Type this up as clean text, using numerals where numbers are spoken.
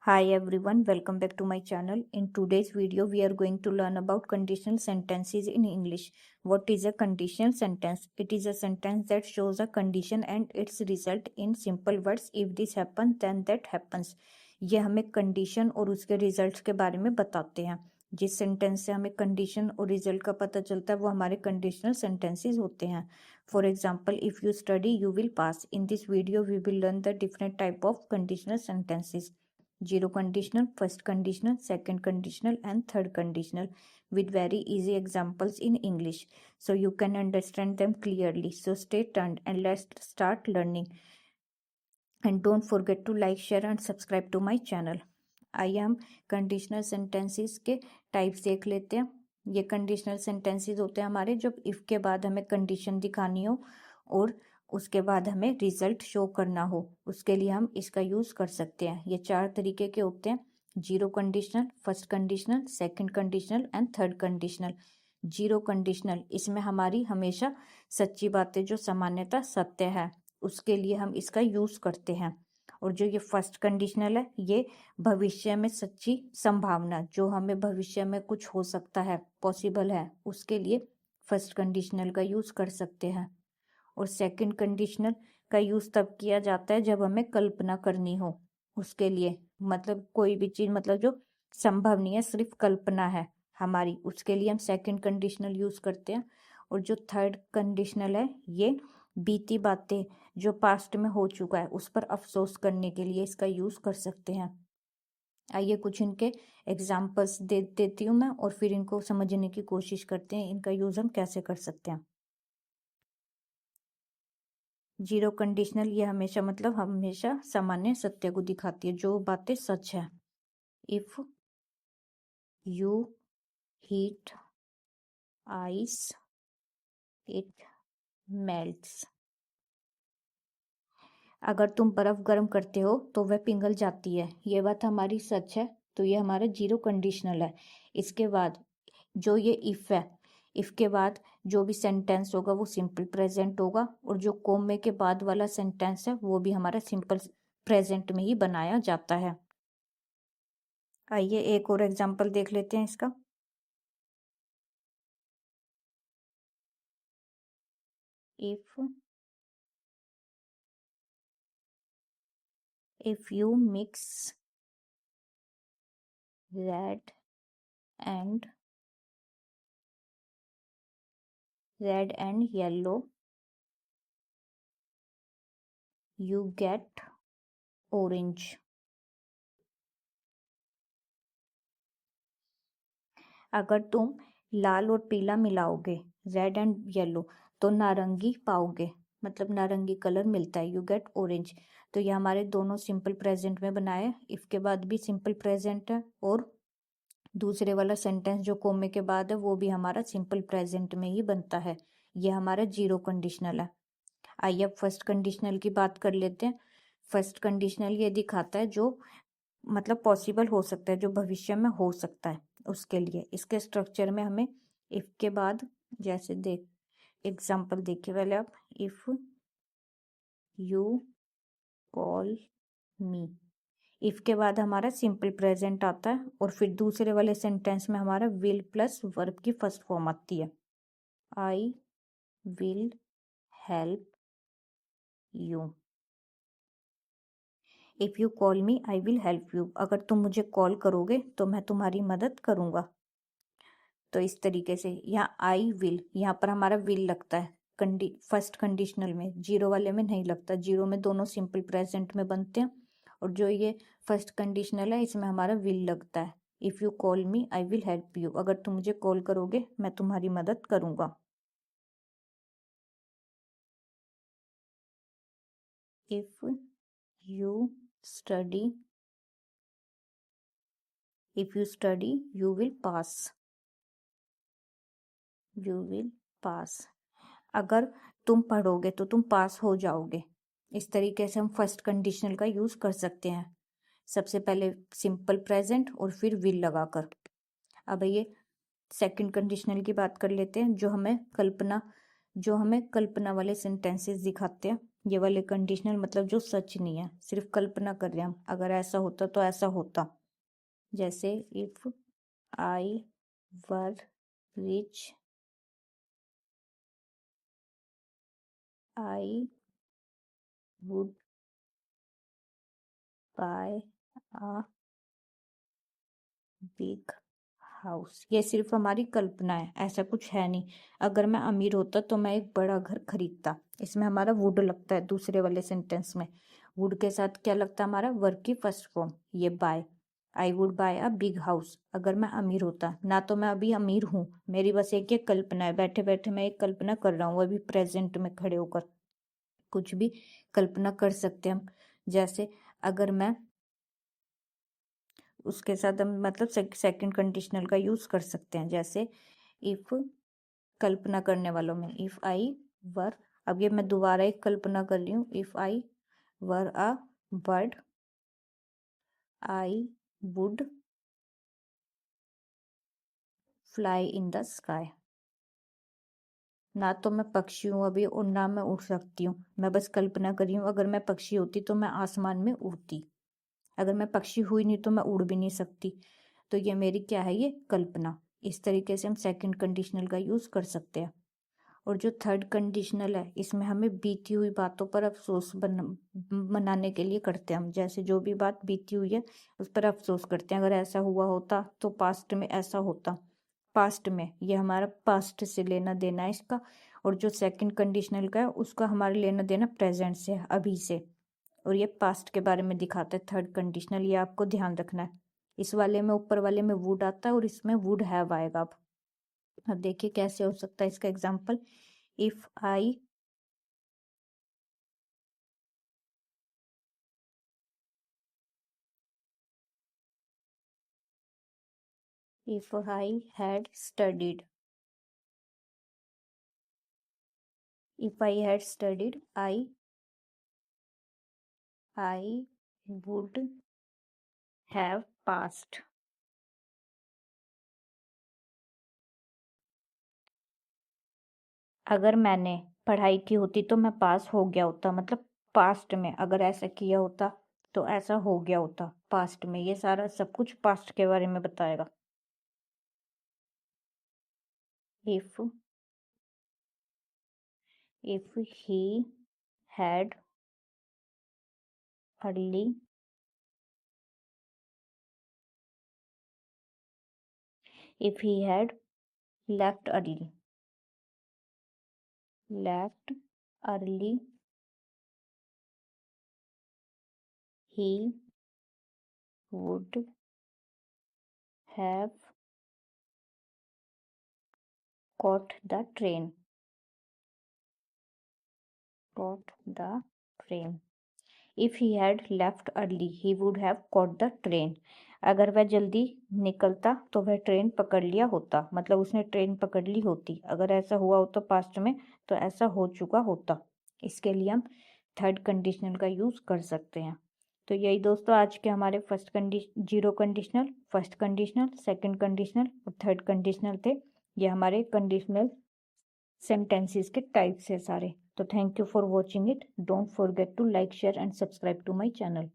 Hi everyone, welcome back to my channel. In today's video, we are going to learn about conditional sentences in English. What is a conditional sentence? It is a sentence that shows a condition and its result in simple words. If this happens, then that happens. ये हमें condition और उसके results के बारे में बताते हैं. जिस सेंटेंस से हमें कंडीशन और रिजल्ट का पता चलता है वो हमारे कंडीशनल सेंटेंसेस होते हैं. For example, if you study you will pass. In this video we will learn the different type of conditional sentences. Zero conditional, first conditional, second conditional and third conditional with very easy examples in English so you can understand them clearly. So stay tuned and let's start learning. And don't forget to like, share and subscribe to my channel. आइए हम conditional sentences के types देख लेते हैं. ये conditional sentences होते हैं हमारे जब इफ के बाद हमें कंडीशन दिखानी हो और उसके बाद हमें रिजल्ट शो करना हो, उसके लिए हम इसका यूज कर सकते हैं. ये चार तरीके के होते हैं: zero conditional, first conditional, second conditional and third conditional. Zero conditional, इसमें हमारी हमेशा सच्ची बातें जो सामान्यतः सत्य है उसके लिए हम इसका यूज करते हैं. और जो ये फर्स्ट कंडीशनल है ये भविष्य में सच्ची संभावना, जो हमें भविष्य में कुछ हो सकता है, पॉसिबल है, उसके लिए फर्स्ट कंडीशनल का यूज कर सकते हैं. और सेकंड कंडीशनल का यूज तब किया जाता है जब हमें कल्पना करनी हो, उसके लिए, मतलब कोई भी चीज मतलब जो संभव नहीं है, सिर्फ कल्पना है हमारी, उसके लिए हम सेकंड कंडीशनल यूज करते हैं. और जो थर्ड कंडीशनल है ये बीती बातें जो पास्ट में हो चुका है उस पर अफसोस करने के लिए इसका यूज कर सकते हैं. आइए कुछ इनके एग्जाम्पल्स दे देती हूँ मैं और फिर इनको समझने की कोशिश करते हैं इनका यूज हम कैसे कर सकते हैं. जीरो कंडीशनल, ये हमेशा मतलब हमेशा सामान्य सत्य को दिखाती है, जो बातें सच है. If you heat ice it melts. अगर तुम बर्फ गर्म करते हो तो वह पिघल जाती है. ये बात हमारी सच है, तो ये हमारा जीरो कंडीशनल है. इसके बाद जो ये इफ है, इफ के बाद जो भी सेंटेंस होगा वो सिंपल प्रेजेंट होगा और जो कोमे के बाद वाला सेंटेंस है वो भी हमारा सिंपल प्रेजेंट में ही बनाया जाता है. आइए एक और एग्जांपल देख लेते हैं इसका. If you mix red and yellow you get orange. अगर तुम लाल और पीला मिलाओगे, रेड एंड येलो, तो नारंगी पाओगे, मतलब नारंगी कलर मिलता है. You get orange. तो ये हमारे दोनों सिंपल प्रेजेंट में बनाए. इफ के बाद भी सिंपल प्रेजेंट है और दूसरे वाला सेंटेंस जो कोमे के बाद है वो भी हमारा सिंपल प्रेजेंट में ही बनता है. ये हमारा जीरो कंडीशनल है. आइए अब फर्स्ट कंडीशनल की बात कर लेते हैं. फर्स्ट कंडीशनल ये दिखाता है जो मतलब पॉसिबल हो सकता है, जो भविष्य में हो सकता है, उसके लिए. इसके स्ट्रक्चर में हमें इफ के बाद जैसे देख एग्जाम्पल देखिए पहले आप. If you call me, if के बाद हमारा सिंपल प्रेजेंट आता है और फिर दूसरे वाले सेंटेंस में हमारा विल प्लस वर्ब की फर्स्ट फॉर्म आती है. I will help you. If you call me I will help you. अगर तुम मुझे कॉल करोगे तो मैं तुम्हारी मदद करूंगा. तो इस तरीके से यहाँ आई विल, यहाँ पर हमारा विल लगता है फर्स्ट कंडीशनल में, जीरो वाले में नहीं लगता. जीरो में दोनों सिंपल प्रेजेंट में बनते हैं और जो ये फर्स्ट कंडीशनल है इसमें हमारा विल लगता है. If you call me I will help you. अगर तुम मुझे कॉल करोगे मैं तुम्हारी मदद करूंगा. If you study you will pass. You will पास. अगर तुम पढ़ोगे तो तुम पास हो जाओगे. इस तरीके से हम फर्स्ट कंडीशनल का यूज कर सकते हैं. सबसे पहले सिंपल प्रेजेंट और फिर विल लगाकर. अब ये सेकंड कंडीशनल की बात कर लेते हैं जो हमें कल्पना वाले सेंटेंसेस दिखाते हैं. ये वाले कंडीशनल मतलब जो सच नहीं है, सिर्फ कल्पना कर रहे हैं हम, अगर ऐसा होता तो ऐसा होता। जैसे if I were rich I would buy a big house. ये सिर्फ हमारी कल्पना है, ऐसा कुछ है नहीं। अगर मैं अमीर होता तो मैं एक बड़ा घर खरीदता। इसमें हमारा वुड लगता है दूसरे वाले सेंटेंस में। वुड के साथ क्या लगता है हमारा, वर्ब की फर्स्ट फॉर्म, ये buy. I would buy a big house. अगर मैं अमीर होता, ना तो मैं अभी अमीर हूँ, मेरी बस एक ये कल्पना है, बैठे बैठे मैं एक कल्पना कर रहा हूँ अभी प्रेजेंट में खड़े होकर। कुछ भी कल्पना कर सकते हैं हम। जैसे अगर मैं, उसके साथ हम मतलब सेकंड कंडीशनल का यूज कर सकते हैं। जैसे इफ, कल्पना करने वालों में, इफ आई वर, अब ये मैं दोबारा एक कल्पना कर रही हूँ, if I were a bird I would fly in the sky. ना तो मैं पक्षी हूँ अभी और ना मैं उड़ सकती हूँ, मैं बस कल्पना कर रही हूँ। अगर मैं पक्षी होती तो मैं आसमान में उड़ती। अगर मैं पक्षी हुई नहीं तो मैं उड़ भी नहीं सकती। तो ये मेरी क्या है, ये कल्पना। इस तरीके से हम सेकंड कंडीशनल का यूज कर सकते हैं। और जो थर्ड कंडीशनल है, इसमें हमें बीती हुई बातों पर अफसोस मनाने के लिए करते हैं हम। जैसे जो भी बात बीती हुई है उस पर अफसोस करते हैं, अगर ऐसा हुआ होता तो पास्ट में ऐसा होता। पास्ट में, ये हमारा पास्ट से लेना देना है इसका। और जो सेकंड कंडीशनल का है उसका हमारा लेना देना प्रेजेंट से, अभी से। और ये पास्ट के बारे में दिखाता है थर्ड कंडीशनल, ये आपको ध्यान रखना है। इस वाले में, ऊपर वाले में वुड आता है और इसमें वुड हैव आएगा। अब देखिए कैसे हो सकता है इसका example. If I if I had studied, if I had studied, I would have passed. अगर मैंने पढ़ाई की होती तो मैं पास हो गया होता, मतलब पास्ट में अगर ऐसा किया होता तो ऐसा हो गया होता पास्ट में। ये सारा सब कुछ पास्ट के बारे में बताएगा। if he had early, if he had left early, left early, he would have caught the train, caught the train. If he had left early, he would have caught the train. अगर वह जल्दी निकलता तो वह train पकड़ लिया होता, मतलब उसने ट्रेन पकड़ ली होती। अगर ऐसा हुआ होता पास्ट में तो ऐसा हो चुका होता। इसके लिए हम थर्ड कंडीशनल का यूज कर सकते हैं। तो यही दोस्तों आज के हमारे zero conditional, first conditional, second conditional और थर्ड कंडीशनल थे। ये हमारे कंडीशनल sentences के टाइप्स है सारे। तो thank you for watching it. Don't forget to like, share and subscribe to my channel.